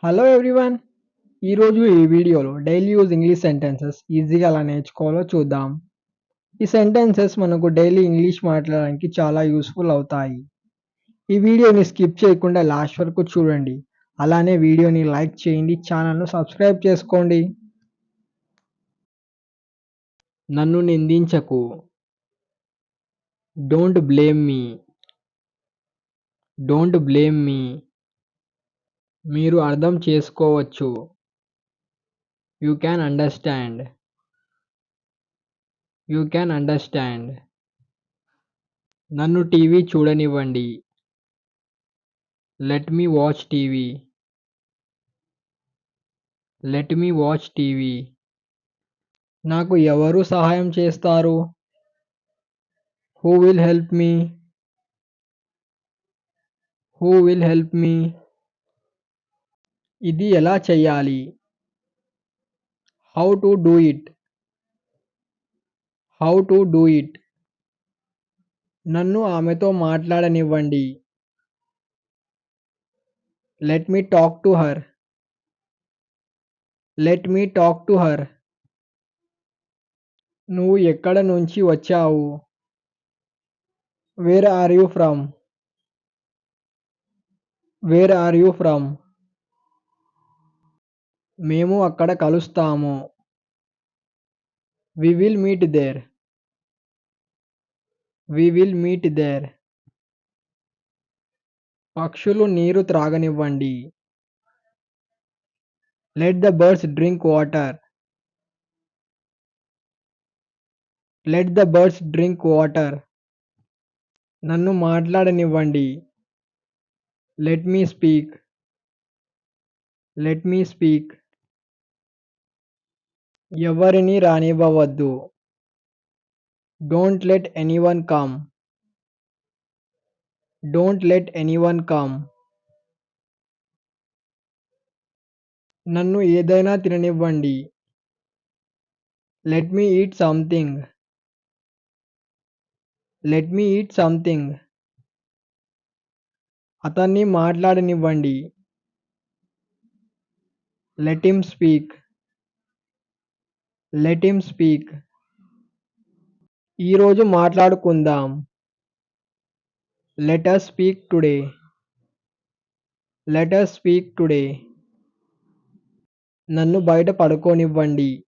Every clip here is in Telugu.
Hello everyone. ఈరోజు ఈ వీడియోలో డైలీ యూజ్ ఇంగ్లీష్ సెంటెన్సెస్ ఈజీగా ఎలా నేర్చుకోవాలో చూద్దాం. ఈ సెంటెన్సెస్ మనకు డైలీ ఇంగ్లీష్ మాట్లాడడానికి చాలా యూస్ఫుల్ అవుతాయి. ఈ వీడియోని స్కిప్ చేయకుండా లాస్ట్ వరకు చూడండి. అలానే వీడియోని లైక్ చేయండి, ఛానల్ను సబ్స్క్రైబ్ చేసుకోండి. నన్ను నిందించకు. Don't blame me. Don't blame me. మీరు అర్థం చేసుకోవచ్చు. You can understand. You can understand. నన్ను టీవీ చూడనివ్వండి. Let me watch TV. Let me watch TV. నాకు ఎవరు సహాయం చేస్తారు? Who will help me? Who will help me? ఇది ఎలా చెయ్యాలి? How to do it? How to do it? నన్ను ఆమెతో మాట్లాడనివ్వండి. Let me talk to her. Let me talk to her. నువ్వు ఎక్కడ నుంచి వచ్చావు? Where are you from? Where are you from? మేము అక్కడ కలుస్తాము. We will meet there. We will meet there. పక్షులు నీరు త్రాగనివ్వండి. Let the birds drink water. Let the birds drink water. నన్ను మాట్లాడనివ్వండి. Let me speak. Let me speak. ఎవరిని రానివ్వవద్దు. Don't let anyone come. Don't let anyone come. నన్ను ఏదైనా తిననివ్వండి. Let me eat something. Let me eat something. అతన్ని మాట్లాడనివ్వండి. Let him speak. Let him speak. ఈరోజు మాట్లాడుకుందాం. Let us speak today. Let us speak today. నన్ను బయట పడుకోనివ్వండి.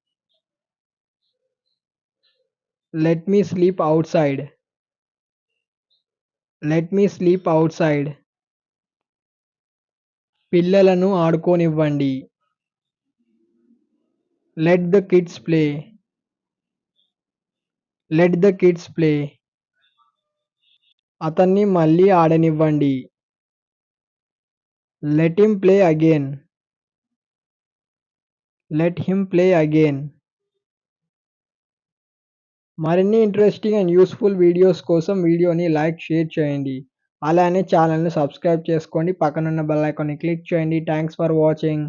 Let me sleep outside. Let me sleep outside. పిల్లలను ఆడుకోనివ్వండి. Let the kids play. Let the kids play. అతన్ని మళ్ళీ ఆడనివ్వండి. Let him play again. Let him play again. మరిన్ని ఇంట్రెస్టింగ్ అండ్ యూస్ఫుల్ వీడియోస్ కోసం వీడియోని లైక్, షేర్ చేయండి. అలానే ఛానల్ని సబ్స్క్రైబ్ చేసుకోండి. పక్కనున్న బెల్ ఐకాన్ని క్లిక్ చేయండి. Thanks for watching.